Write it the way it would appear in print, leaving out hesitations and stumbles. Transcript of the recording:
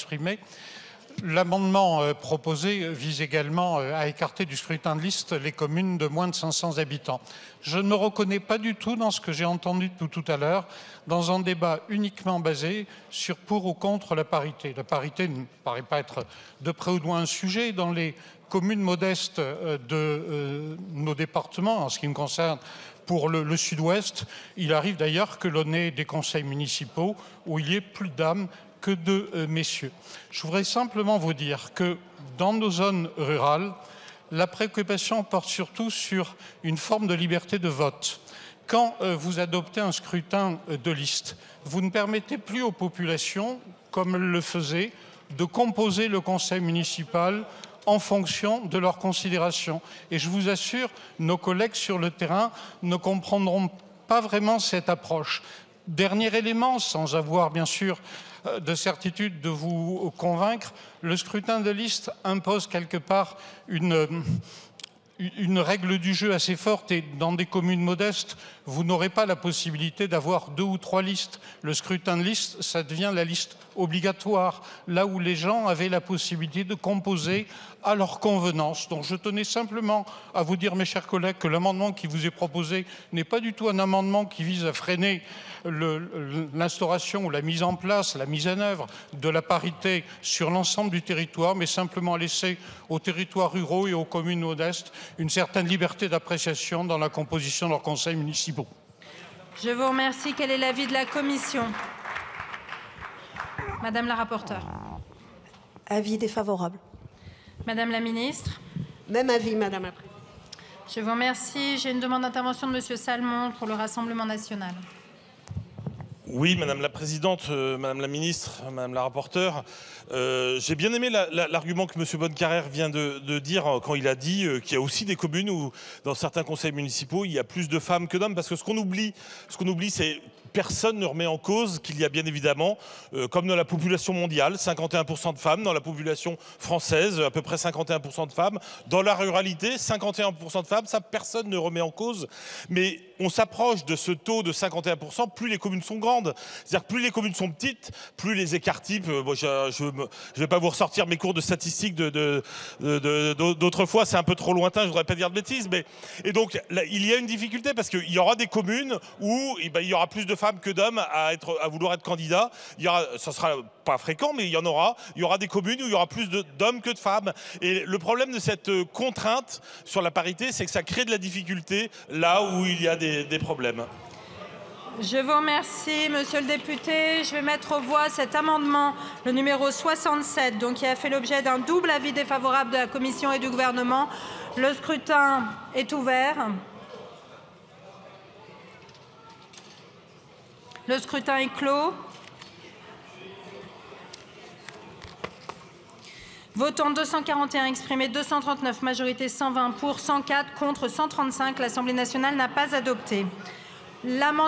exprimé. L'amendement proposé vise également à écarter du scrutin de liste les communes de moins de 500 habitants. Je ne me reconnais pas du tout dans ce que j'ai entendu tout à l'heure, dans un débat uniquement basé sur pour ou contre la parité. La parité ne paraît pas être de près ou de loin un sujet. Dans les communes modestes de nos départements, en ce qui me concerne, pour le sud-ouest, il arrive d'ailleurs que l'on ait des conseils municipaux où il y ait plus de dames que de messieurs. Je voudrais simplement vous dire que dans nos zones rurales, la préoccupation porte surtout sur une forme de liberté de vote. Quand vous adoptez un scrutin de liste, vous ne permettez plus aux populations, comme elles le faisaient, de composer le conseil municipal en fonction de leurs considérations. Et je vous assure, nos collègues sur le terrain ne comprendront pas vraiment cette approche. Dernier élément, sans avoir bien sûr de certitude de vous convaincre, le scrutin de liste impose quelque part une règle du jeu assez forte et dans des communes modestes, vous n'aurez pas la possibilité d'avoir 2 ou 3 listes. Le scrutin de liste, ça devient la liste obligatoire, là où les gens avaient la possibilité de composer à leur convenance. Donc je tenais simplement à vous dire, mes chers collègues, que l'amendement qui vous est proposé n'est pas du tout un amendement qui vise à freiner l'instauration ou la mise en place, la mise en œuvre de la parité sur l'ensemble du territoire, mais simplement laisser aux territoires ruraux et aux communes modestes une certaine liberté d'appréciation dans la composition de leurs conseils municipaux. Je vous remercie. Quel est l'avis de la commission ? Madame la rapporteure. Avis défavorable. Madame la ministre. Même avis, Madame la Présidente. Je vous remercie. J'ai une demande d'intervention de Monsieur Salmon pour le Rassemblement national. Oui, Madame la Présidente, Madame la Ministre, Madame la rapporteure, j'ai bien aimé l'argument que Monsieur Bonnecarrère vient de dire quand il a dit qu'il y a aussi des communes où, dans certains conseils municipaux, il y a plus de femmes que d'hommes, parce que ce qu'on oublie, c'est personne ne remet en cause qu'il y a bien évidemment, comme dans la population mondiale, 51% de femmes, dans la population française, à peu près 51% de femmes, dans la ruralité, 51% de femmes, ça personne ne remet en cause, mais on s'approche de ce taux de 51%, plus les communes sont grandes. C'est-à-dire que plus les communes sont petites, plus les écarts types, bon, je ne vais pas vous ressortir mes cours de statistiques d'autrefois, c'est un peu trop lointain, je ne voudrais pas dire de bêtises, mais et donc là, il y a une difficulté parce qu'il y aura des communes où il y aura plus de femmes que d'hommes à vouloir être candidats. Ça sera pas fréquent, mais il y en aura. Il y aura des communes où il y aura plus d'hommes que de femmes. Et le problème de cette contrainte sur la parité, c'est que ça crée de la difficulté là où il y a des problèmes. Je vous remercie, monsieur le député. Je vais mettre aux voix cet amendement, le numéro 67, donc qui a fait l'objet d'un double avis défavorable de la Commission et du Gouvernement. Le scrutin est ouvert. Le scrutin est clos. Votant 241, exprimé 239, majorité 120 pour, 104 contre, 135. L'Assemblée nationale n'a pas adopté. L'amendement